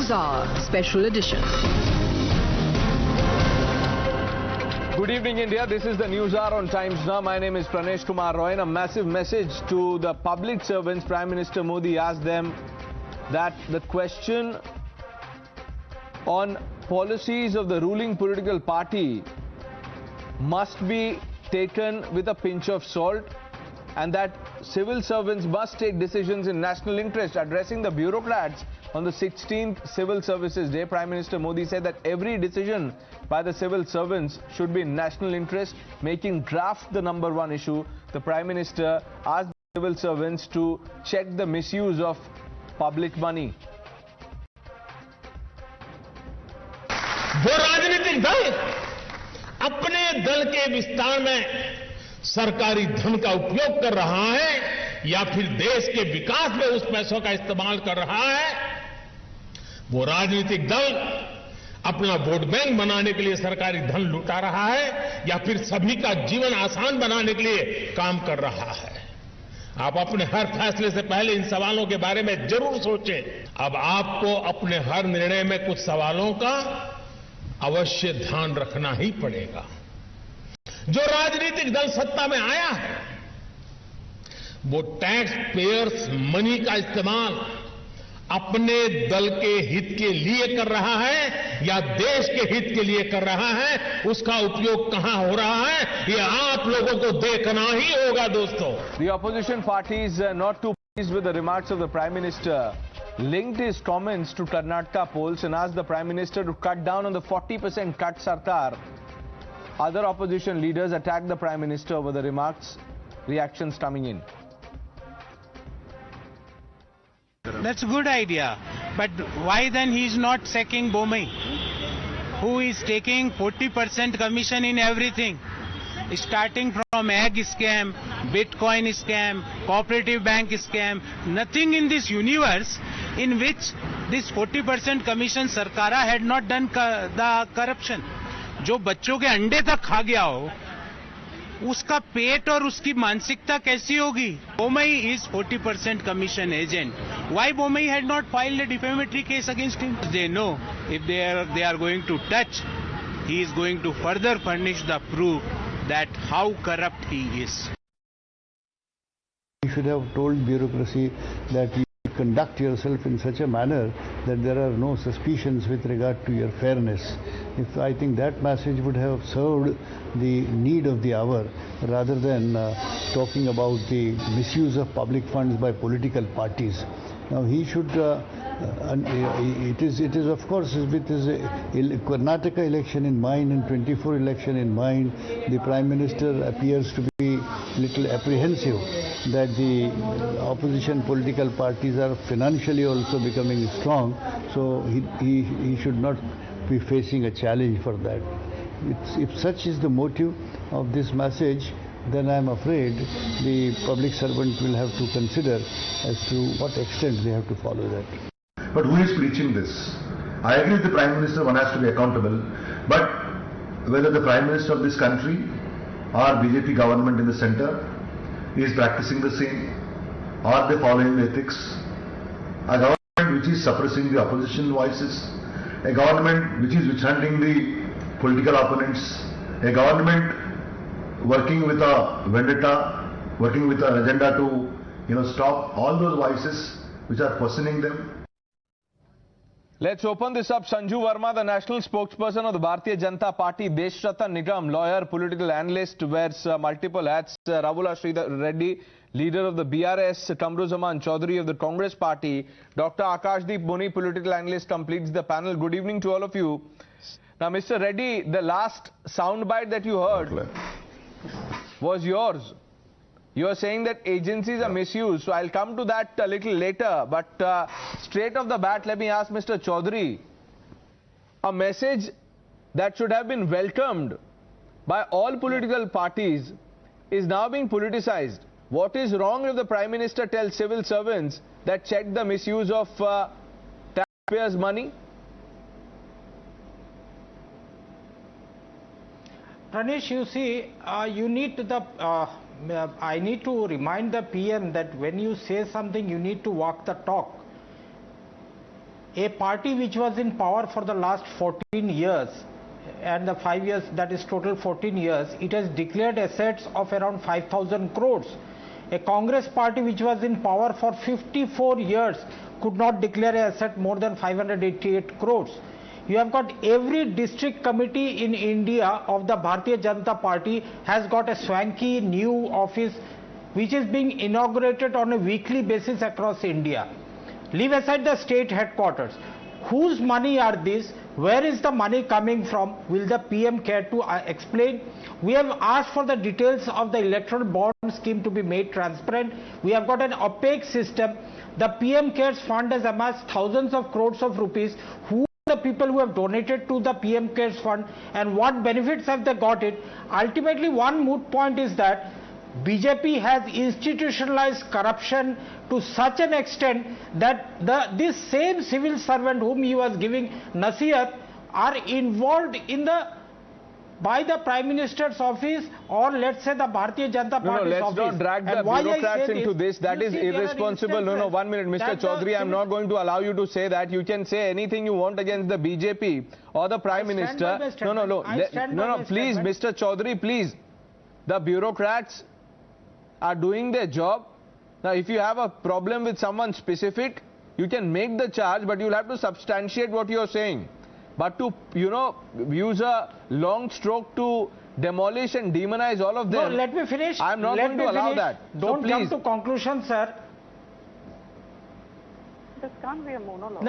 Newshour Special Edition. Good evening, India. This is the Newshour on Times Now. My name is Pranesh Roy. And a massive message to the public servants. Prime Minister Modi asked them that the question on policies of the ruling political party must be taken with a pinch of salt, and that civil servants must take decisions in national interest. Addressing the bureaucrats on the 16th Civil Services Day, Prime Minister Modi said that every decision by the civil servants should be in national interest, making graft the #1 issue. The Prime Minister asked civil servants to check the misuse of public money. वो राजनीतिक दल अपने दल के विस्तार में सरकारी धन का उपयोग कर रहा है या फिर देश के विकास में उस पैसों का इस्तेमाल कर रहा है, वो राजनीतिक दल अपना वोट बैंक बनाने के लिए सरकारी धन लुटा रहा है या फिर सभी का जीवन आसान बनाने के लिए काम कर रहा है। आप अपने हर फैसले से पहले इन सवालों के बारे में जरूर सोचें। अब आपको अपने हर निर्णय में कुछ सवालों का अवश्य ध्यान रखना ही पड़ेगा। जो राजनीतिक दल सत्ता में आया है वो टैक्स पेयर्स मनी का इस्तेमाल अपने दल के हित के लिए कर रहा है या देश के हित के लिए कर रहा है, उसका उपयोग कहां हो रहा है ये आप लोगों को देखना ही होगा दोस्तों। The opposition parties not too pleased with the remarks of the Prime Minister linked his comments to Karnataka polls and asked the Prime Minister to cut down on the 40% cut Sarkar. Other opposition leaders attacked the Prime Minister over the remarks. Reactions coming in. That's a good idea. But why then he is not sacking Bomai, who is taking 40% commission in everything? Starting from egg scam, Bitcoin scam, cooperative bank scam, nothing in this universe in which this 40% commission Sarkara had not done the corruption. जो बच्चों के अंडे तक खा गया हो, उसका पेट और उसकी मानसिकता कैसी होगी? Bomai is 40% commission agent. Why Bomai had not filed a defamatory case against him? They know if they are going to touch, he is going to further furnish the proof that how corrupt he is. You should have told bureaucracy that you conduct yourself in such a manner that there are no suspicions with regard to your fairness. I think that message would have served the need of the hour rather than talking about the misuse of public funds by political parties. Now he should, it is of course with his Karnataka election in mind and 24 election in mind, the Prime Minister appears to be little apprehensive that the opposition political parties are financially also becoming strong, so he should not be facing a challenge for that. If such is the motive of this message, then I am afraid the public servant will have to consider as to what extent they have to follow that. But who is preaching this? I agree with the Prime Minister, one has to be accountable, but whether the Prime Minister of this country or BJP government in the center is practicing the same, are they following the ethics? A government which is suppressing the opposition voices, a government which is witch-hunting the political opponents, a government working with a vendetta, working with an agenda to stop all those voices which are questioning them. Let's open this up. Sanju Verma, the national spokesperson of the Bharatiya Janata Party, Deshrata Nigam, lawyer, political analyst, wears multiple hats. Ravula Sridhar Reddy, leader of the BRS, Kamruzaman Chaudhary of the Congress Party, Dr. Akashdeep Muni, political analyst, completes the panel. Good evening to all of you. Now, Mr. Reddy, the last soundbite that you heard was yours. You are saying that agencies are misused, so I'll come to that a little later. But straight off the bat, let me ask Mr. Chaudhary, a message that should have been welcomed by all political parties is now being politicized. What is wrong if the Prime Minister tells civil servants that check the misuse of taxpayers' money? Pranesh, you see, I need to remind the PM that when you say something, you need to walk the talk. a party which was in power for the last 14 years, and the 5 years, that is total 14 years, it has declared assets of around 5,000 crores. A Congress party which was in power for 54 years could not declare an asset more than 588 crores. You have got every district committee in India of the Bharatiya Janata Party has got a swanky new office which is being inaugurated on a weekly basis across India. Leave aside the state headquarters. Whose money are these? Where is the money coming from? Will the PM care to explain? We have asked for the details of the electoral bond scheme to be made transparent. We have got an opaque system. The PM Cares Fund has amassed thousands of crores of rupees. Who are the people who have donated to the PM Cares Fund and what benefits have they got it? Ultimately, one moot point is that BJP has institutionalized corruption to such an extent that this same civil servant whom he was giving nasihat are involved in by the Prime Minister's office, or let's say the Bharatiya Janata Party's office. No, let's not drag the bureaucrats into this. That is irresponsible. No, 1 minute. Mr. Chaudhary, I'm not going to allow you to say that. You can say anything you want against the BJP or the Prime Minister. No, please, Mr. Chaudhary, please. The bureaucrats are doing their job. Now, if you have a problem with someone specific, you can make the charge, but you'll have to substantiate what you're saying. But to, use a long stroke to demolish and demonize all of them. No, let me finish. I'm not going to allow that. Don't jump to conclusions, sir. This can't be a monologue.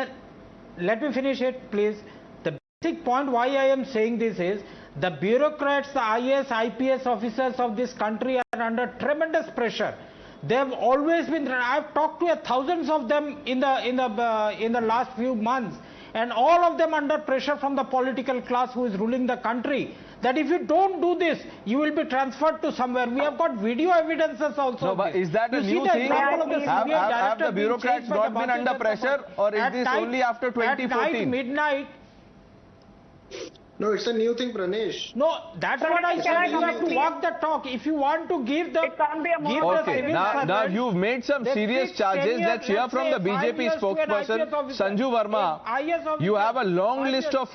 Let me finish it, please. The basic point why I am saying this is the bureaucrats, the IAS, IPS officers of this country are under tremendous pressure. They have always been. I've talked to thousands of them in the last few months, and all of them under pressure from the political class who is ruling the country. That if you don't do this, you will be transferred to somewhere. We have got video evidences also. No, but is that a new thing? Have the bureaucrats not been under pressure, or is this only after 2014? Midnight. No, it's a new thing, Pranesh. No, that's what I said. You have to walk the talk. If you want to give the... Okay, now you've made some serious charges. Let's hear from the BJP spokesperson, Sanju Verma. You have a long list of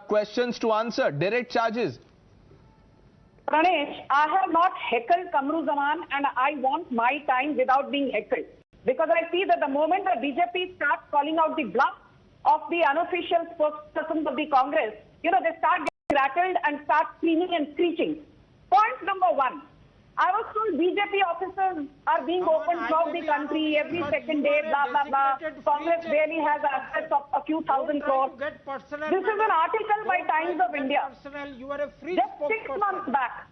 questions to answer. Direct charges. Pranesh, I have not heckled Kamru Zaman, and I want my time without being heckled. Because I see that the moment the BJP starts calling out the bluff of the unofficial spokespersons of the Congress, they start getting rattled and start screaming and screeching. Point number one, I was told BJP offices are being opened throughout the country every second day, blah, blah, blah. Congress really has assets of a few thousand crores. This is an article by Times of India, just 6 months back.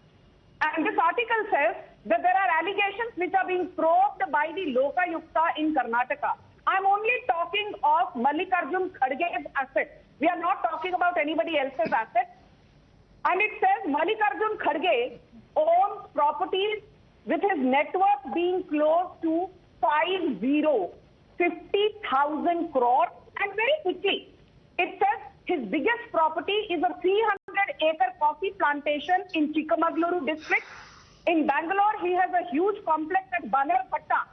And this article says that there are allegations which are being probed by the Lokayukta in Karnataka. I'm only talking of Mallikarjun Kharge's assets. We are not talking about anybody else's assets. And it says Mallikarjun Kharge owns properties with his net worth being close to 50,000 crores. And very quickly, it says his biggest property is a 300-acre coffee plantation in Chikmagaluru district. In Bangalore, he has a huge complex at Banerpatta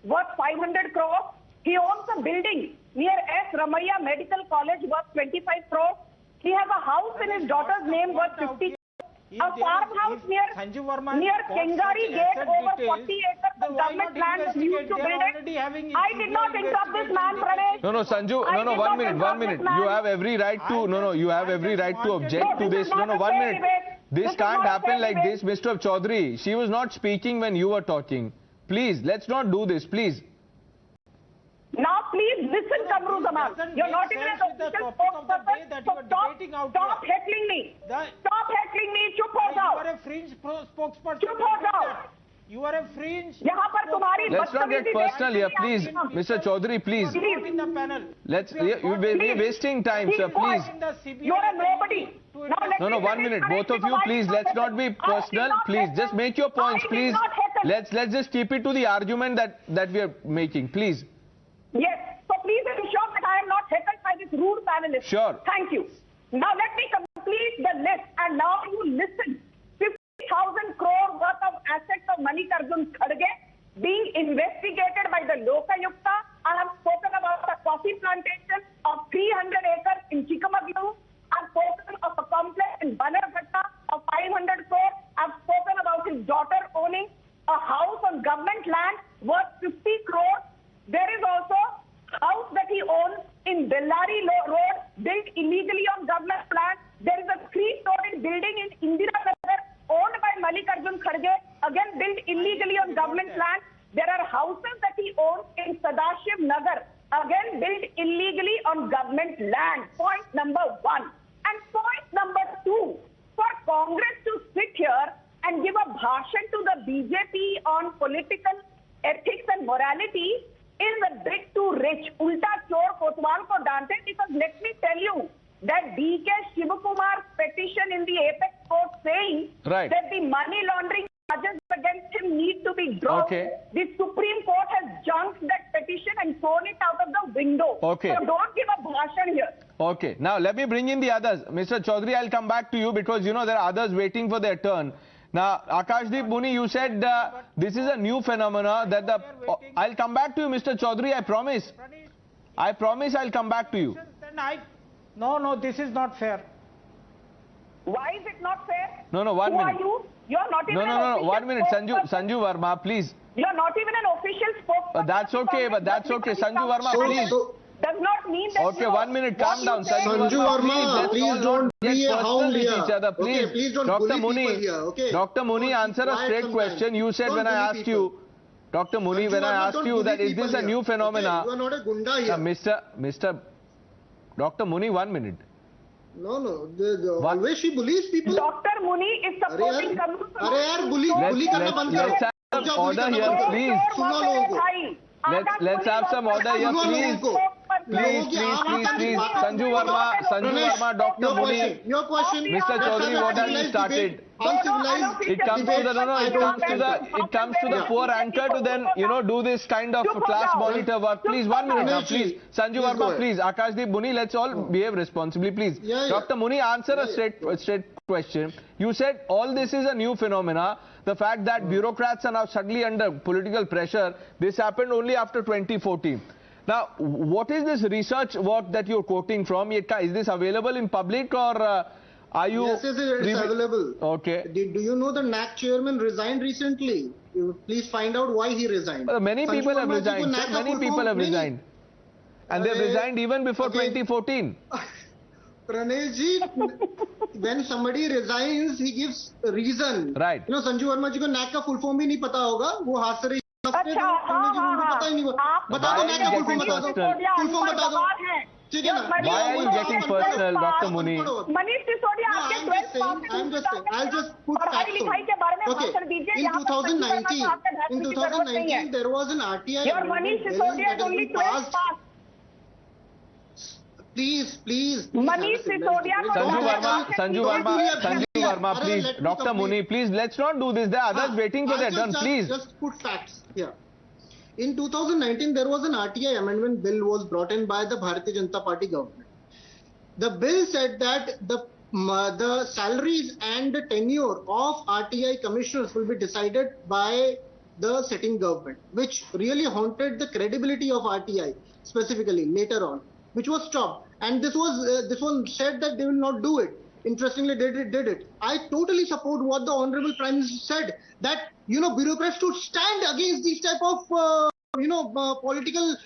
worth 500 crores. He owns a building near S. Ramaiah Medical College worth 25 crores. He has a house in his daughter's name worth 50 crores. A farmhouse near Kengari Gate over 40 acres of government land was used to build it. I did not interrupt this man, Pranesh. No, Sanju, 1 minute. You have every right to, you have every right to object to this. 1 minute. This can't happen like this, Mr. Chaudhary. She was not speaking when you were talking. Please, let's not do this, please. Now, please listen, Kamru Zaman. You're not even an official spokesperson, so stop heckling me. Stop heckling me. Chup ho jao. You are a fringe spokesperson. Chup ho jao. You are a fringe. Let's not get personal here, please. Mr. Chaudhary, please. We're wasting time, sir, please. You're a nobody. No, 1 minute. Both of you, please, let's not be personal. Please, just make your points, please. Let's just keep it to the argument that we are making, please. Yes. So please ensure that I am not heckled by this rude panelist. Sure. Thank you. Now let me complete the list, and now you listen. 50,000 crore worth of assets of Mallikarjun Kharge being investigated by the Lokayukta. I have spoken about a coffee plantation of 300 on government land worth 50 crores. There is also house that he owns in Bellary Road, built illegally on government land. There is a 3-story building in Indira Nagar owned by Mallikarjun Kharge, again built illegally on government land. There are houses that he owns in Sadashiv Nagar, again built illegally on government land. Point number 1. And point number 2, for Congress to sit here and give a bhashan to the BJP on political ethics and morality is a bit too rich. Ulta chor kotwal ko dante, because let me tell you that D.K. Shivakumar's petition in the apex court saying that the money laundering charges against him need to be dropped. The Supreme Court has junked that petition and thrown it out of the window. So don't give a bhashan here. Okay, now let me bring in the others. Mr. Chaudhary, I'll come back to you because, you know, there are others waiting for their turn. Now, Akashdeep Muni, you said this is a new phenomena that the... I'll come back to you, Mr. Chaudhary, I promise. I promise I'll come back to you. No, this is not fair. Why is it not fair? No, 1 minute. Who are you? You're not even No, 1 minute. Sanju Verma, please. You're not even an official spokesperson. That's okay, but that's okay. Sanju Verma, please. Does not mean that. Okay, 1 minute. Calm down. Sanju Verma, please don't be a hound here. Please. Please don't Dr. bully people here. Okay. Dr. Muni, answer a straight question. You said when I asked you, Dr. Muni, when I asked you that is this a new phenomena? You are not a gunda here. Mr. Dr. Muni, 1 minute. No, always she bullies people. Dr. Muni is supporting Kamru. Let's have some order here, please. Let's have some order here, please. Please. Sanju Verma, Dr. Muni. Your question. Mr. Chaudhary, what have you started? It comes to the poor anchor to then, you know, do this kind of class monitor work. Please, 1 minute now, please. Sanju Verma, please. Akashdeep Muni, let's all behave responsibly, please. Dr. Muni, answer a straight question. You said all this is a new phenomena. The fact that bureaucrats are now suddenly under political pressure, this happened only after 2014. Now, what is this research work that you're quoting from? Is this available in public or are you... Yes, it is available. Okay. Do you know the NAC chairman resigned recently? Please find out why he resigned. Many people have resigned. Many people have resigned. And they've resigned even before 2014. Pranesh ji, when somebody resigns, he gives a reason. Right. You know, Sanju Verma ji ko NAC ka full form bhi nahi pata hoga. वो हाथ से रही पता ही नहीं बता दो NAC का full form बता दो. Full form बता दो. ठीक है ना? Why are you getting personal, Dr. Muni? Manish Sisodia, I'll just put facts on. Okay. In 2019, there was an RTI. Your Manish Sisodia is only 12 pass. Please. Manish Sisodia. Sanju Verma, please. Dr. Muni, please, let's not do this. There are others waiting for their turn, please. Just put facts here. In 2019, there was an RTI amendment bill was brought in by the Bharatiya Janata Party government. The bill said that the salaries and the tenure of RTI commissioners will be decided by the sitting government, which really haunted the credibility of RTI specifically later on, which was stopped. And this one said that they will not do it. Interestingly, they did it. I totally support what the Honorable Prime Minister said, that, you know, bureaucrats should stand against these type of, political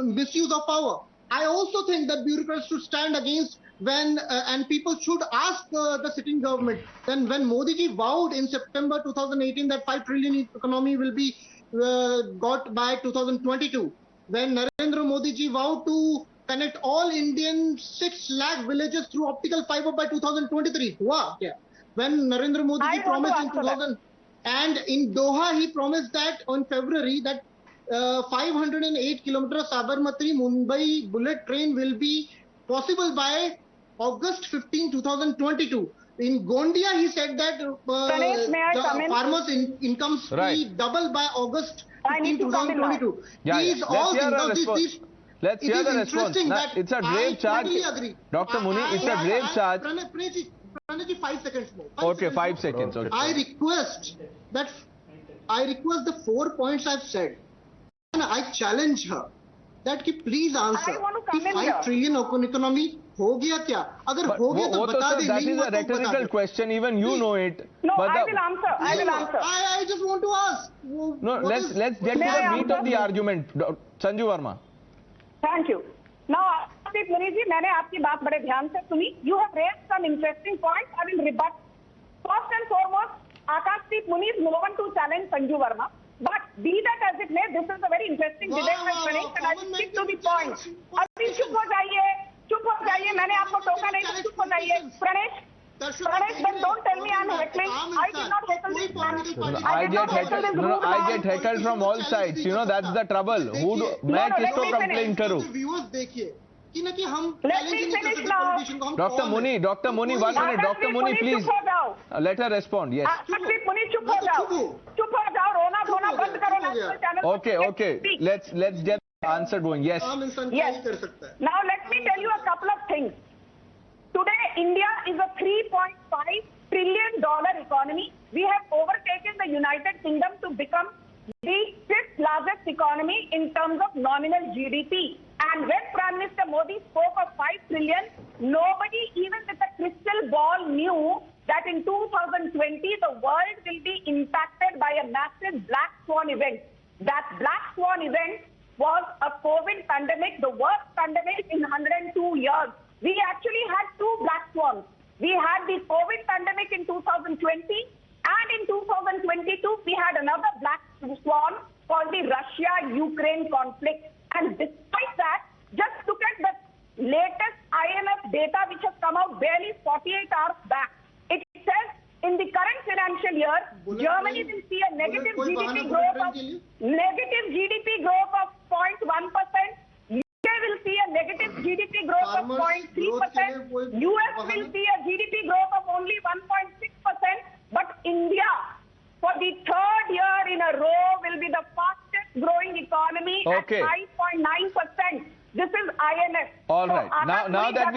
misuse of power. I also think that bureaucrats should stand against when, and people should ask the sitting government. Then when Modi ji vowed in September 2018 that 5 trillion economy will be got by 2022, when Narendra Modi ji vowed to connect all Indian 6 lakh villages through optical fiber by 2023. Wow. Yeah. When Narendra Modi ji promised in 2000, and in Doha he promised that on February that 508 kilometer Sabarmati Mumbai bullet train will be possible by August 15, 2022. In Gondia he said that the farmers' incomes will double by August 15, 2022. These all things. Let's hear the response. It's a grave charge. Dr. Muni, it's a grave charge. Pranesh, 5 seconds more. Okay, 5 seconds. Okay. I request the 4 points I've said. And I challenge her that please answer. 5 trillion economy हो गया क्या? अगर हो गया तो बता दे. That is a rhetorical question. Even you know it. No, I will answer. I just want want to ask. No, let's get to the meat of the argument. Sanju Verma. Thank you. Now, Arpit Muniji, मैंने आपकी बात बड़े ध्यान से सुनी. You have raised some interesting points. I will rebut. First and foremost, Akashdeep Muni is no one to challenge Sanju Verma. But be that as it may, this is a very interesting debate with Pranesh, and I will stick to the point. अभी चुप हो जाइए. मैंने आपको टोका नहीं, तो चुप हो जाइए. Pranesh, then don't tell me I'm heckling. I did not heckle this man. I get heckled from all sides. You know, that's the trouble. मैं किसको complain करूँ? Viewers देखिए. Let me finish now. Dr. Muni, 1 minute. Dr. Muni, please. Let her respond. Yes. Akashdeep Muni, चुप हो जाओ. रोना धोना बंद करो national channel. Okay. Let's get the answer going. Yes. Yes. Now let me tell you a couple of things. Today, India is a $3.5 trillion economy. We have overtaken the United Kingdom to become the 5th largest economy in terms of nominal GDP. And when Prime Minister Modi spoke of 5 trillion, nobody even with a crystal ball knew that in 2020, the world will be impacted by a massive black swan event. That black swan event was a COVID pandemic, the worst pandemic in 102 years. We actually had 2 black swans. We had the COVID pandemic in 2020, and in 2022, we had another black swan called the Russia-Ukraine conflict. And despite that, just look at the latest IMF data which has come out barely 48 hours back. It says in the current financial year, Germany will see a negative GDP growth of 0.1%. UK will see a negative GDP growth of 0.3%. US will see a GDP growth of only 1.6%. But India, for the 3rd year in a row, will be the fastest growing economy at 5.9%. This is IMF. All right. Now that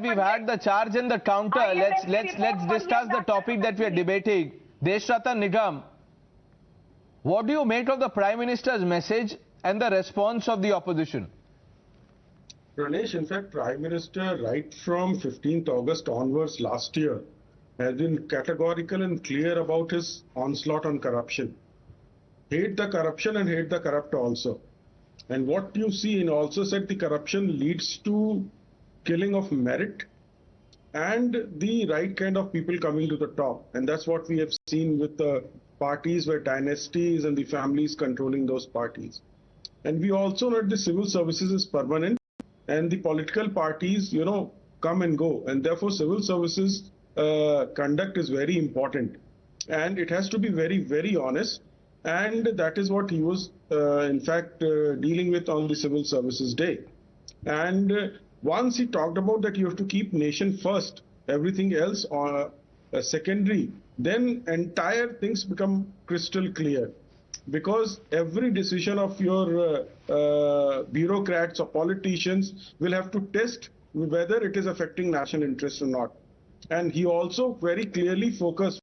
we've had the charge and the counter, let's discuss the topic that we are debating. Deshrata Nigam, what do you make of the Prime Minister's message and the response of the opposition? Pranesh, in fact, Prime Minister, right from 15th August onwards last year, has been categorical and clear about his onslaught on corruption. Hate the corruption and hate the corrupt also. And what you see, and also said the corruption leads to killing of merit and the right kind of people coming to the top. And that's what we have seen with the parties where dynasties and the families controlling those parties. And we also know that the civil services is permanent and the political parties, come and go. And therefore, civil services conduct is very important. And it has to be very, very honest. And that is what he was, in fact, dealing with on the Civil Services Day. And once he talked about that you have to keep nation first, everything else secondary, then entire things become crystal clear. Because every decision of your bureaucrats or politicians will have to test whether it is affecting national interest or not. And he also very clearly focused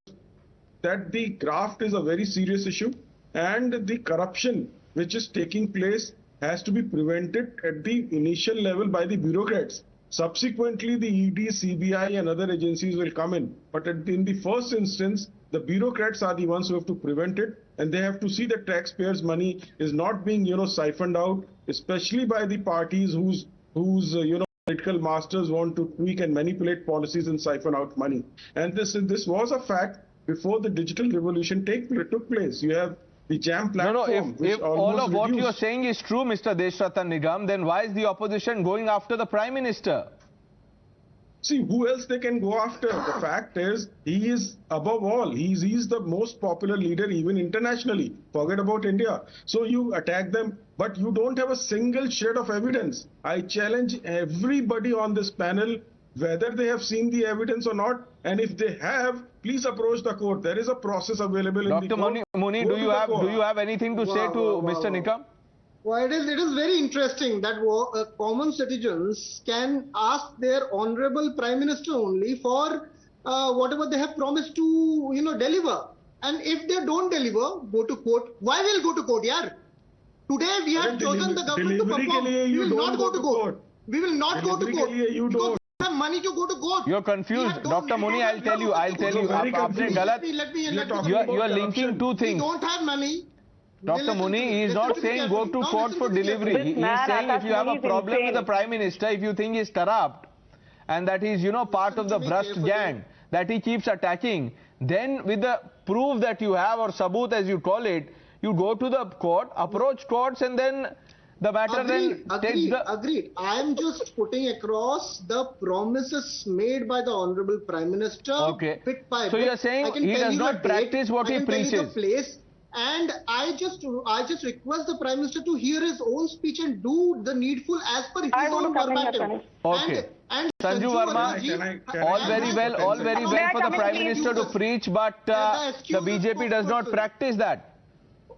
that the graft is a very serious issue. And the corruption which is taking place has to be prevented at the initial level by the bureaucrats. Subsequently, the ED, CBI and other agencies will come in. But in the first instance, the bureaucrats are the ones who have to prevent it. And they have to see that taxpayers' money is not being, siphoned out, especially by the parties whose political masters want to tweak and manipulate policies and siphon out money. And this was a fact before the digital revolution took place. You have the jam platform. If all of what you are saying is true, Mr. Deshrata Nigam, then why is the opposition going after the Prime Minister? See, who else they can go after? The fact is, he is above all. He's the most popular leader even internationally. Forget about India. So you attack them, but you don't have a single shred of evidence. I challenge everybody on this panel, whether they have seen the evidence or not, and if they have, please approach the court. There is a process available in the court. Dr. Muni, do you have anything to say to Mr. Nigam? Well, it is very interesting that common citizens can ask their honorable Prime Minister only for whatever they have promised to deliver. And if they don't deliver, go to court. Why will go to court, yaar? Today we have chosen the government to perform. We will not go to court. We will not go to court. You don't. We have money to go to court. You're confused. Dr. Muni, I'll tell you. Aapne galat. You are linking two We things. don't have money. Dr. Muni, he is not saying go to court for delivery. He is saying if you have a problem with the Prime Minister, if you think he is corrupt and that he is, part of the Bhrasht gang that he keeps attacking, then with the proof that you have, or sabut as you call it, you go to the court, approach courts, and then the matter takes the... Agreed. I am just putting across the promises made by the Honorable Prime Minister. Okay. Bit by So bit. you are saying he does not practice what he preaches. And I just request the Prime Minister to hear his own speech and do the needful as per his own verbatim. Okay. And Sanju Verma, all very well for the Prime Minister to preach, but the BJP does not practice that.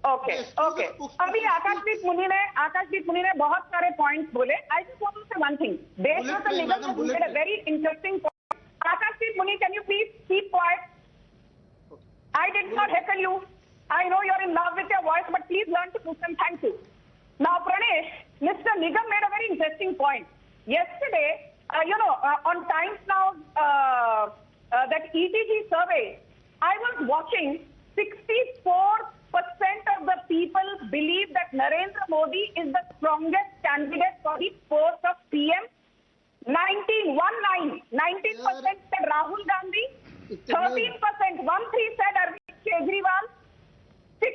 Okay. अभी आकाशदीप मुनि ने बहुत सारे points बोले. I just want to say one thing. Deshratna Nigam has made a very interesting point. Akashdeep Muni, can you please keep quiet? I did not heckle you. I know you're in love with your voice, but please learn to listen. Thank you. Now, Pranesh, Mr. Nigam made a very interesting point. Yesterday, on Times Now, that ETG survey, I was watching 64% of the people believe that Narendra Modi is the strongest candidate for the post of PM. 19% said Rahul Gandhi, 13% said Arvind Kejriwal, 6%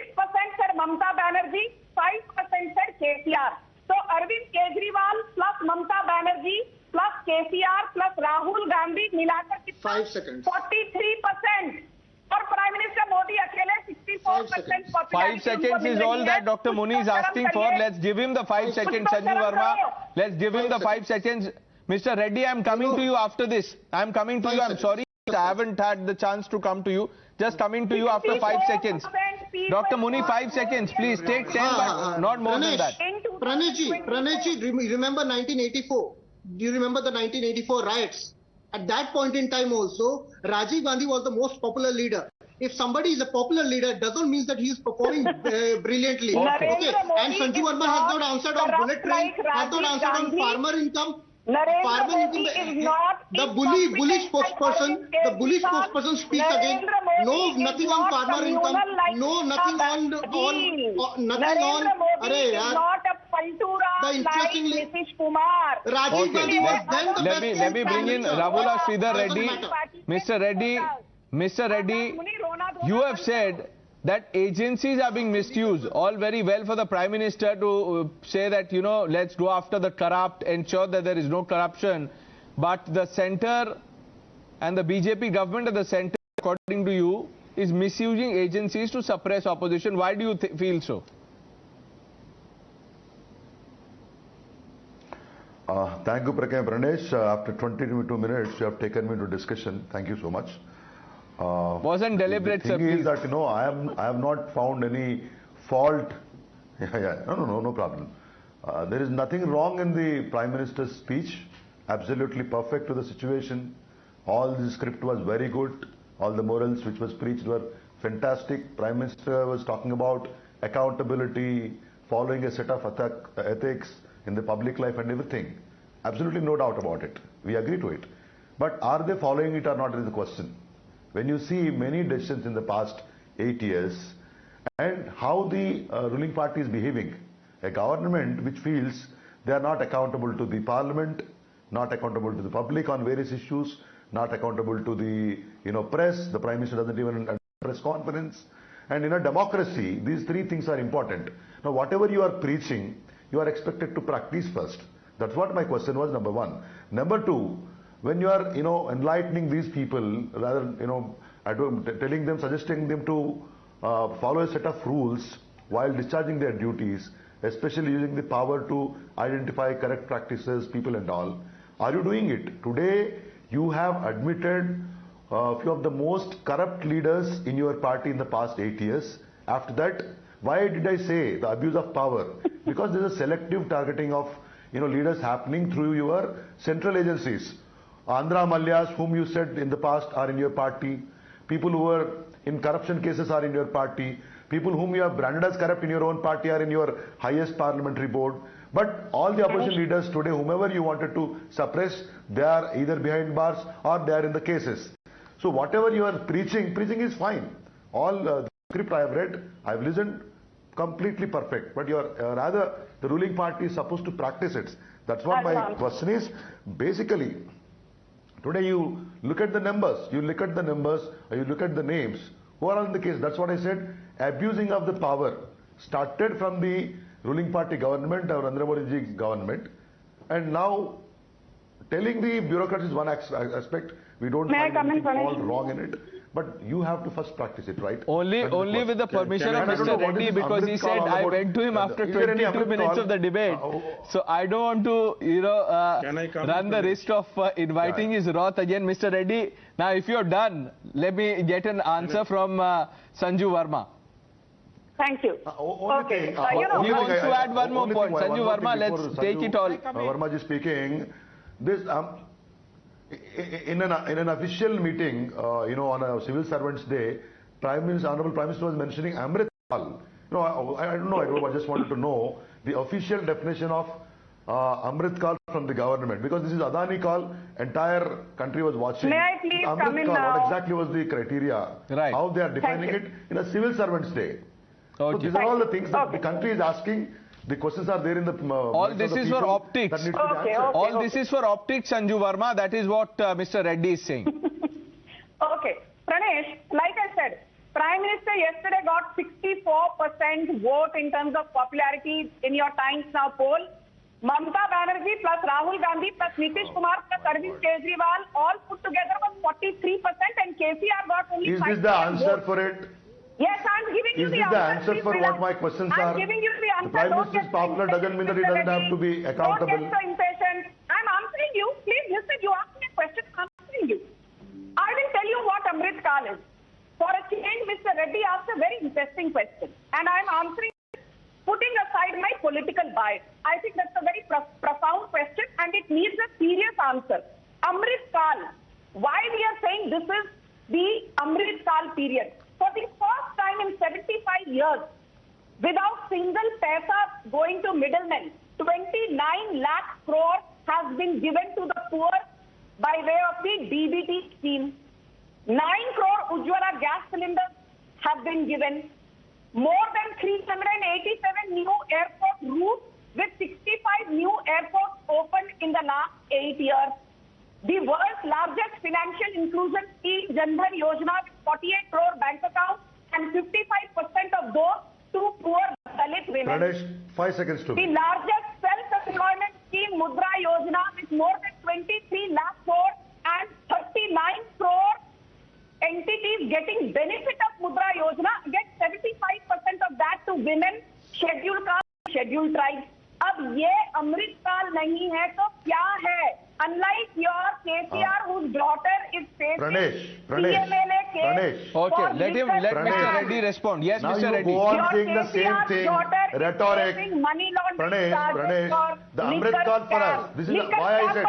said Mamata Banerjee, 5% said KCR. So Arvind Kejriwal plus Mamata Banerjee plus KCR plus Rahul Gandhi मिलाकर कितना? 5 seconds. 43%. और Prime Minister Modi अकेले 64% popularity. 5 seconds is all that Dr. Muni is asking for. Let's give him the 5 seconds, Sanju Verma. Let's give him the 5 seconds. Mr. Reddy, I'm coming to you after this. I'm coming to you. I'm sorry, I haven't had the chance to come to you. Just coming to you after 5 seconds. Dr. Muni, 5 seconds, please. Take 10, but not more than that. Pranesh, remember 1984? Do you remember the 1984 riots? At that point in time also, Rajiv Gandhi was the most popular leader. If somebody is a popular leader, doesn't mean that he is performing brilliantly. Okay. And Sanju Verma has not answered on bullet train, has not answered on farmer income. The bullish spokesperson speaks again. No, nothing on farmer income. No, nothing on nothing on. The interestingly, Rajiv Gandhi was then the best. Let me bring in Ravula Sridhar Reddy. Mr. Reddy, you have said that agencies are being misused. All very well for the Prime Minister to say that, let's go after the corrupt, ensure that there is no corruption. But the centre and the BJP government at the centre, according to you, is misusing agencies to suppress opposition. Why do you feel so? Thank you, Pranesh. After 22 minutes, you have taken me to discussion. Thank you so much. Wasn't deliberate, sir. The thing is that, I have not found any fault. No problem. There is nothing wrong in the Prime Minister's speech. Absolutely perfect to the situation. All the script was very good. All the morals which was preached were fantastic. Prime Minister was talking about accountability, following a set of ethics in the public life and everything. Absolutely no doubt about it. We agree to it. But are they following it or not is the question. When you see many decisions in the past 8 years and how the ruling party is behaving, a government which feels they are not accountable to the parliament, not accountable to the public on various issues, not accountable to the press, the Prime Minister doesn't even attend press conference. And in a democracy, these three things are important. Now, whatever you are preaching, you are expected to practice first. That's what my question was, number one. Number two, when you are, enlightening these people, rather, telling them, suggesting them to follow a set of rules while discharging their duties, especially using the power to identify correct practices, people and all, are you doing it? Today, you have admitted a few of the most corrupt leaders in your party in the past 8 years. After that, why did I say the abuse of power? Because there is a selective targeting of leaders happening through your central agencies. Andhra Malyas, whom you said in the past are in your party, people who were in corruption cases are in your party, people whom you have branded as corrupt in your own party are in your highest parliamentary board. But all the opposition leaders today, whomever you wanted to suppress, they are either behind bars or they are in the cases. So whatever you are preaching is fine. All the script I have read, I have listened, completely perfect. But you are rather the ruling party is supposed to practice it. That's what my question is. Basically, today you look at the numbers, or you look at the names. Who are in the case? That's what I said. Abusing of the power started from the ruling party government or Narendra Modi government, and now telling the bureaucrats is one aspect. We don't find anything all wrong in it, but you have to first practice it, right? Only with the permission of Mr. Reddy, because he said I went to him after 22 minutes of the debate. So I don't want to, run the risk of inviting his wrath again. Mr. Reddy, now if you're done, let me get an answer from Sanju Verma. Thank you. Okay. He wants to add one more point. Sanju Verma, let's take it all. Verma is speaking. This in an official meeting, on a civil servants' day, Honorable Prime Minister was mentioning Amrit Kaal. I don't know. I just wanted to know the official definition of Amrit Kaal from the government, because this is Adani Kaal. Entire country was watching. May I please come in Kaal, now? what exactly was the criteria? Right. How they are defining it in a civil servants' day. Okay. So these are all the things that the country is asking. The questions are there in the... all this is for optics. All this is for optics, Sanju Verma. That is what Mr. Reddy is saying. Okay. Pranesh, like I said, Prime Minister yesterday got 64% vote in terms of popularity in your Times Now poll. Mamata Banerjee plus Rahul Gandhi plus Nitish Kumar plus Arvind Kejriwal all put together was 43% and KCR got only 5%. Is this the answer for it? Yes, I'm giving you the answer. Is this the answer for what my questions are? I'm giving you the answer. The Prime Minister is popular doesn't mean that he doesn't have to be accountable. Don't get so impatient. I'm answering you. Please listen. You asked me a question. I'm answering you. I will tell you what Amrit Kaal is. For a change, Mr. Reddy asked a very interesting question. And I'm answering, putting aside my political bias. I think that's a very profound question and it needs a serious answer. Amrit Kaal. Why we are saying this is the Amrit Kaal period? For the first time in 75 years, without single paisa going to middlemen, 29 lakh crore has been given to the poor by way of the DBT scheme. 9 crore Ujjwala gas cylinders have been given. More than 387 new airport routes with 65 new airports opened in the last 8 years. The world's largest financial inclusion scheme, Jan Dhan Yojana, with 48 crore bank accounts and 55% of those to poor Dalit women. Pranesh, 5 seconds to me. The largest self-employment scheme, Mudra Yojana, with more than 23 lakh crore and 39 crore entities getting benefit of Mudra Yojana, get 75% of that to women, scheduled caste, scheduled tribes. अब ये अमृत काल नहीं है तो क्या है? Unlike your KCR, whose daughter is facing CMLA case. Okay, let Mr. Reddy respond. Yes, now Mr. Reddy. Go on saying the same thing. Rhetoric. Pranesh, the Amrit Kaal for us. This is why I said.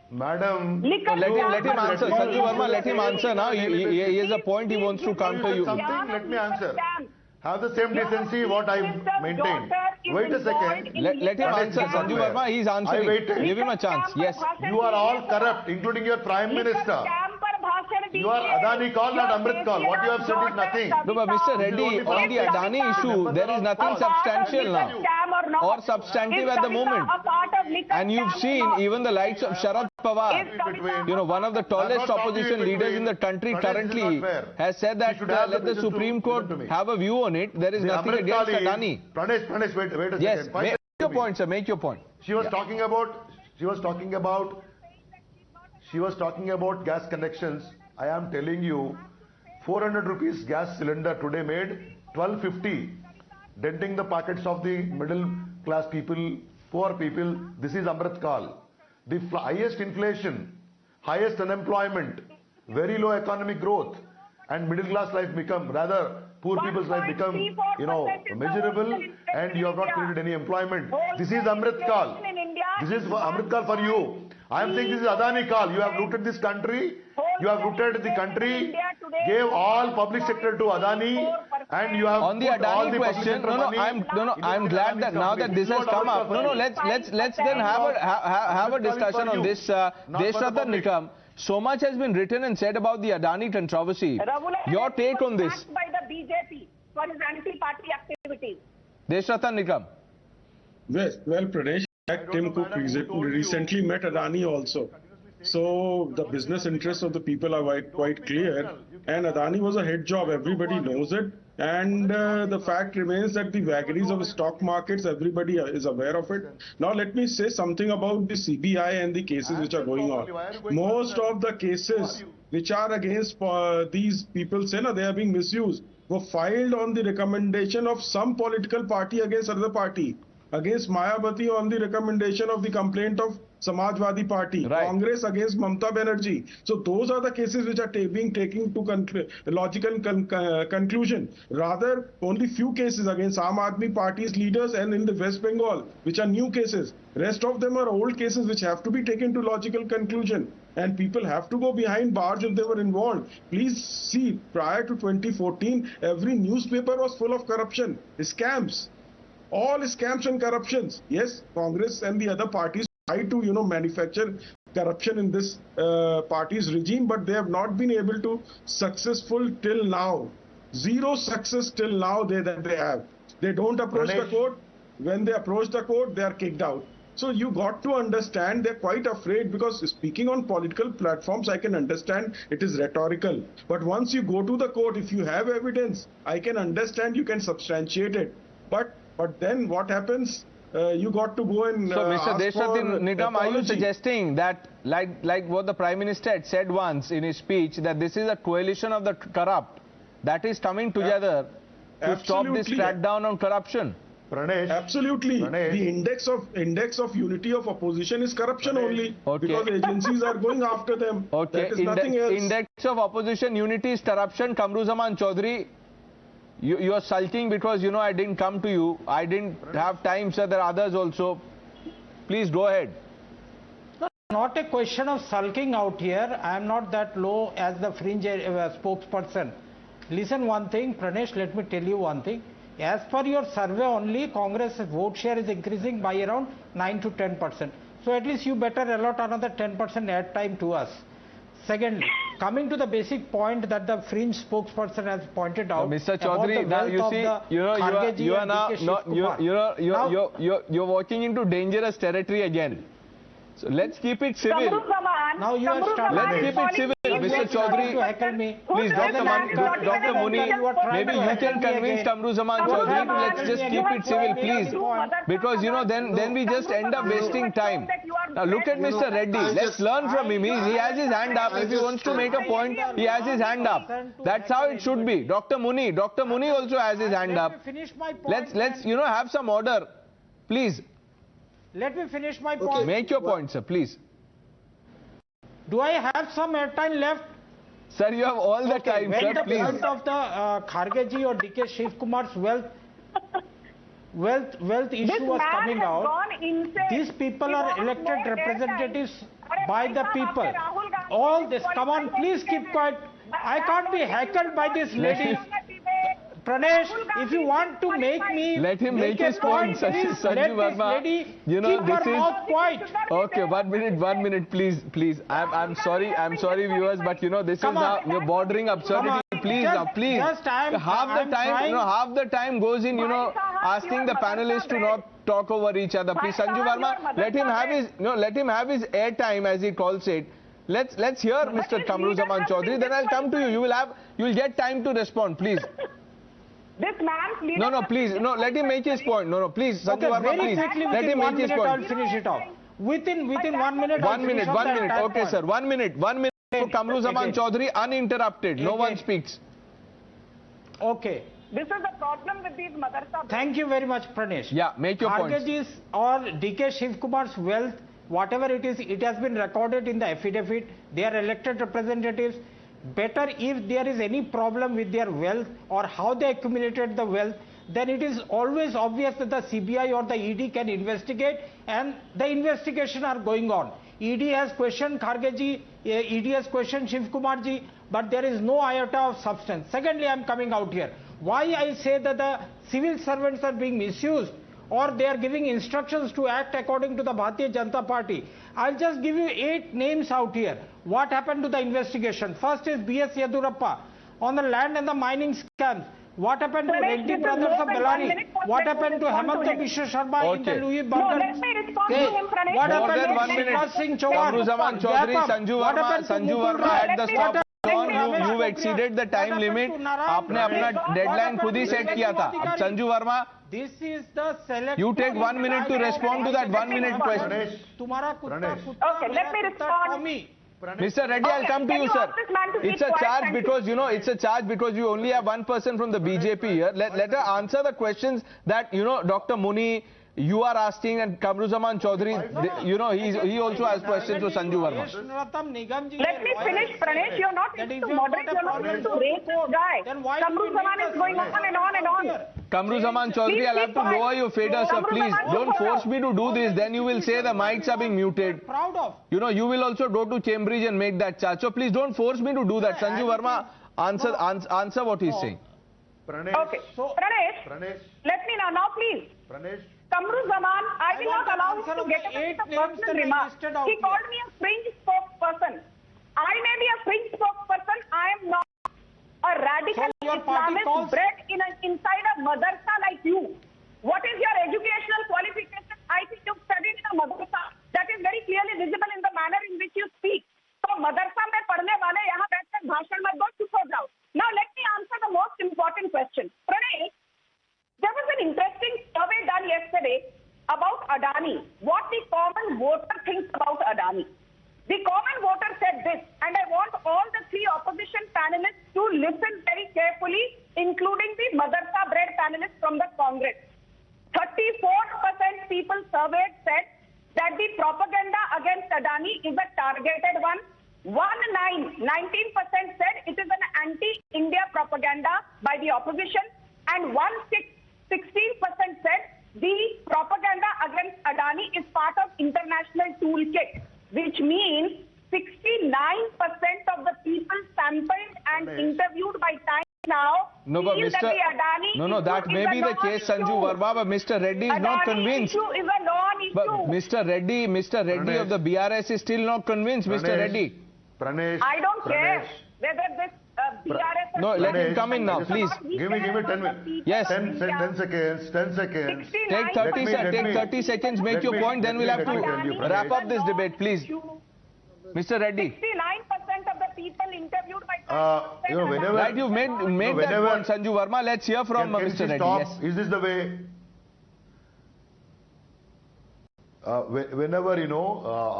Madam. Let him answer. Sanju Verma, let him answer now. He has a point he wants to counter you. Something, let me answer. Have the same decency what I maintained. Wait a second. Let him answer. Sanju Verma, he's answering. Give him a chance. Yes. You are all corrupt, including your Prime Minister. You are Adani Kaal, not Amrit Kaal. What you have said is nothing. No, but Mr. Reddy, on the Adani issue, there is nothing substantial now. Or substantive at the moment. And you've seen even the likes of Sharad Pawar, one of the tallest opposition leaders in the country currently, has said that let the Supreme Court have a view on it. There is nothing against Adani. Pranesh, wait a second. Yes, make your point, sir. Make your point. She was talking about gas connections. I am telling you, 400 rupees gas cylinder today made 1250, denting the pockets of the middle class people, poor people. This is Amrit Kaal. The highest inflation, highest unemployment, very low economic growth, and middle class life become, rather poor people's life become, miserable, and you have not created any employment. This is Amrit Kaal. This is Amrit Kaal for you. I am saying this is Adani Kaal. You have looted this country. You have looted the country, gave all public sector to Adani, and you have on the put all Adani the public question. sector money I'm glad that now that this has come up. Let's then have a discussion on this. Deshratan Nikam, so much has been written and said about the Adani controversy. Your take on this? By the BJP for his anti-party activities. Deshratan Nikam. Well, Pranesh, Tim Cook recently met Adani also. So the business interests of the people are quite clear, and Adani was a head job, everybody knows it, and the fact remains that the vagaries of stock markets, everybody is aware of it. Now let me say something about the CBI and the cases which are going on. Most of the cases which are against these people, say they are being misused, were filed on the recommendation of some political party against another party. Against Mayawati on the recommendation of the complaint of Samajwadi Party, right. Congress against Mamata Banerjee. So those are the cases which are being taken to logical conclusion. Rather, only few cases against Aam Aadmi Party's leaders and in the West Bengal, which are new cases. Rest of them are old cases which have to be taken to logical conclusion. And people have to go behind bars if they were involved. Please see, prior to 2014, every newspaper was full of corruption, scams. All scams and corruptions. Yes, Congress and the other parties try to, manufacture corruption in this party's regime, but they have not been able to successful till now. Zero success till now that they have. They don't approach the court. When they approach the court, they are kicked out. So you got to understand they're quite afraid, because speaking on political platforms, I can understand it is rhetorical. But once you go to the court, if you have evidence, I can understand you can substantiate it. But then what happens? You got to go and so, Mr. ask for Nikam, are you apology. suggesting that, like what the Prime Minister had said once in his speech, that this is a coalition of the corrupt that is coming together to stop this crackdown on corruption? Pranesh, absolutely. Pranesh. The index of unity of opposition is corruption only. Okay. Because agencies are going after them. Okay. That is nothing else. Index of opposition unity is corruption. Kamruzaman Chaudhary, you are sulking because I didn't come to you. I didn't have time, sir. There are others also. Please go ahead. Not a question of sulking out here. I am not that low as the fringe spokesperson. Listen one thing, Pranesh, let me tell you one thing. As per your survey only, Congress vote share is increasing by around 9 to 10%. So at least you better allot another 10% add time to us. Secondly, coming to the basic point that the fringe spokesperson has pointed out, Mr. Chaudhary, now you see, you are now, you're walking into dangerous territory again. So let's keep it civil. Now you are starting. Let's keep it civil, Mr. Chaudhary. Please, Dr. Muni, maybe you can convince Kamruzaman Chaudhary to let's just keep it civil, please. Because then we just end up wasting time. Now look at Mr. Reddy. Let's learn from him. He has his hand up. If he wants to make a point, he has his hand up. That's how it should be. Dr. Muni also has his hand up. Let's have some order, please. Let me finish my point. Make your point, sir, please. Do I have some airtime left? Sir, you have all the time, when sir, the please. result of the Khargeji or DK Shiv Kumar's wealth issue was coming out, these people are elected representatives by the people. All this, come on, please keep quiet. I can't be heckled by this lady. Pranesh, if you want to make me let him make his point, Sanju Verma. Keep her mouth quiet. Okay, 1 minute, please. I'm sorry, viewers, but this is now you're bordering absurdity. Please, half the time goes in, asking the panelists to not talk over each other. Please, Sanju Verma, let him have his airtime, as he calls it. Let's hear Mr. Kamruzaman Chaudhary. Then I'll come to you. You will get time to respond, please. This man's leader... No, please. No, let him make his point. No, please. Sanju Verma, please. Let him make his point. I'll finish it off. Within 1 minute. 1 minute. Okay, sir. 1 minute. 1 minute for Kamruzaman Chaudhary, uninterrupted. No one speaks. Okay. This is the problem with these madrasa. Thank you very much, Pranesh. Yeah, make your point. Khargeji's or DK Shiv Kumar's wealth, whatever it is, it has been recorded in the affidavit. They are elected representatives. Better if there is any problem with their wealth or how they accumulated the wealth, then it is always obvious that the CBI or the ED can investigate, and the investigation are going on. ED has questioned Khargeji, ED has questioned Shiv Kumarji, but there is no iota of substance. Secondly, I am coming out here. Why I say that the civil servants are being misused or they are giving instructions to act according to the Bharatiya Janata Party? I'll just give you 8 names out here. What happened to the investigation? First is B.S. Yedurappa on the land and the mining scams. What happened to Reddy brothers of Bellary? What happened to Hemanta Biswa Sharma in the Louis Burger? Let me respond to him, Pranesh. What More happened than 1 to minute. Shivraj Singh Chauhan? Kamruzaman Chaudhary, Sanju What Verma, happened to Sanju Mukul Verma Roy? at the stop. You've exceeded the time limit. आपने अपना deadline खुद ही set किया था. अब Sanju Verma, This is the select. you take 1 minute to respond to that 1 minute question. Okay, let me respond. Mr. Reddy, I'll come to Can you, you sir. ask this man to It's keep a quiet? charge Thank because, it's a charge because you only have one person from the BJP here. Let her answer the questions that, Dr. Muni, you are asking, and Kamruzaman Chaudhary, he also has questions to Sanju Verma. Let me finish, Pranesh. You're not able to moderate. You're not able to raise this guy. Kamruzaman is going on and on and on. Kamruzaman Chaudhary, I'll have to lower your fader, sir. Please don't force me to do this. Then you will say the mics are being muted. Proud of. You will also go to Cambridge and make that charge. So please don't force me to do that. Sanju Verma, answer what he's saying. Okay. Pranesh, let me now please. Kamruzaman, I will not allow him to get into the personal remarks. He called me a fringe spokesperson. I may be a fringe spokesperson. I am not a radical Islamist bred inside a madrasa like you. What is your educational qualification? I think you've studied in a madrasa. That is very clearly visible in the manner in which you speak. So madrasa mein padhne wale yahan baithkar bhashan mat do, chup ho jao. Now let me answer the most important question. Pranesh, there was an interesting survey done yesterday about Adani. What the common voter thinks about Adani. The common voter said this, and I want all the 3 opposition panelists to listen very carefully, including the madrasa-bred panelists from the Congress. 34% people surveyed said that the propaganda against Adani is a targeted one. 19% said it is an anti-India propaganda by the opposition, and 16% said the propaganda against Adani is part of international toolkit, which means 69% of the people sampled and interviewed by Time now feel that the Adani that may be the case, Sanju Verma, but Mr. Reddy is not convinced. Issue is a non-issue. But Mr. Reddy of the BRS is still not convinced, Mr. Reddy. Pranesh, I don't care whether this BRS... No, let him come in now, please. Give me 10 minutes. Yes. 10 seconds. Take 30 seconds, make your point, then we'll have to wrap up this debate, please. Mr. Reddy. 69% of the people interviewed by... whenever... Right, you've made that point, Sanju Verma. Let's hear from Mr. Reddy. Yes. Is this the way? Whenever,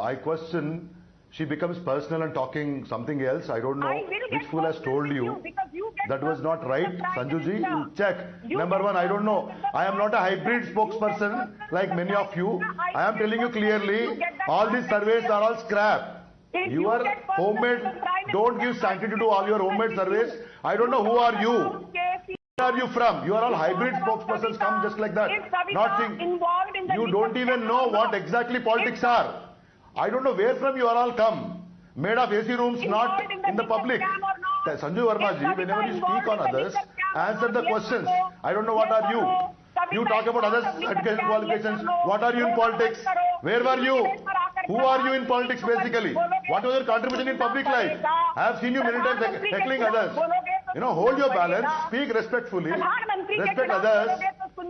I question, she becomes personal and talking something else. I don't know which fool has told you. That was not right, Sanjuji. You check. Number 1, I don't know. I am not a hybrid spokesperson like many of you. I am telling you clearly, all these surveys are all scrap. Your homemade, don't give sanctity to all your homemade surveys. I don't know who are you. Where are you from? You are all hybrid spokespersons, come just like that. Not think. You don't even know what exactly politics are. I don't know where from you are all come. Made of AC rooms, not in the public. Sanju Verma ji, whenever you speak on others, answer the questions. I don't know what are you. You talk about others' education qualifications. What are you in politics? Where were you? Who are you in politics basically? What was your contribution in public life? I have seen you many times heckling others. Hold your balance, speak respectfully, respect others.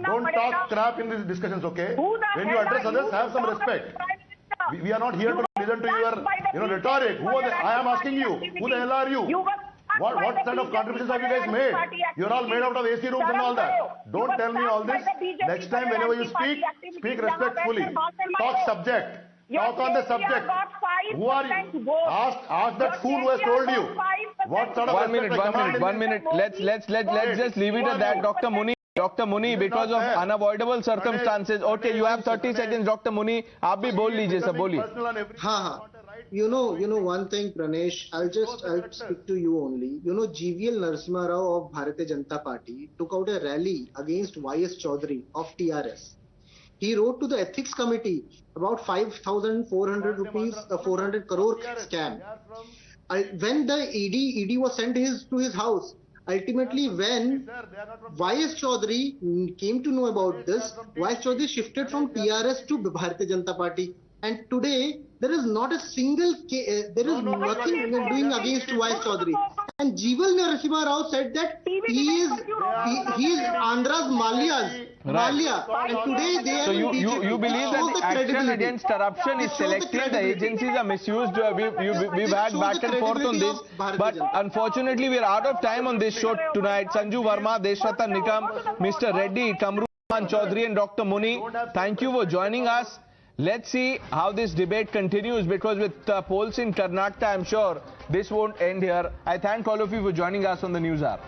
Don't talk crap in these discussions, okay? When you address others, have some respect. We are not here to listen to your rhetoric. I am asking you, who the hell are you? What kind of contributions have you guys made? You're all made out of AC rooms and all that. Don't tell me all this. Next time whenever you speak, speak respectfully. Talk subject. Talk on the subject. Who are you? Ask that fool who has told you. What sort of 1 minute. Let's just leave it at that, Dr. Muni, because of unavoidable circumstances. Okay, you have 30 seconds, Dr. Muni. आप भी बोल लीजिए sir, बोलिए. हाँ. You know one thing, Pranesh, I'll speak to you only. GVL Narasimha Rao of Bharatiya Janata Party took out a rally against YS Chaudhary of TRS. He wrote to the ethics committee about 5,400 rupees, 400 crore scam. When the ED was sent to his house, ultimately when YS Chaudhary came to know about this, YS Chaudhary shifted from TRS to Bharatiya Janata Party. And today, there is not a single case, there is nothing doing against YS Chaudhary. And Jeeval Narasimha Rao said that he is Andhra's Malia. And today they So are in you BJP. believe It shows that the action credibility. against corruption is It shows the selective, the credibility. agencies are misused, we've had shows back the and forth on credibility this, of Bharatiya but Janata. unfortunately we are out of time on this show tonight. Sanju Verma, Deshratna Nikam, Mr. Reddy, Kamruman Chaudhary and Dr. Muni, thank you for joining us. Let's see how this debate continues, because with polls in Karnataka, I'm sure this won't end here. I thank all of you for joining us on the News Hour.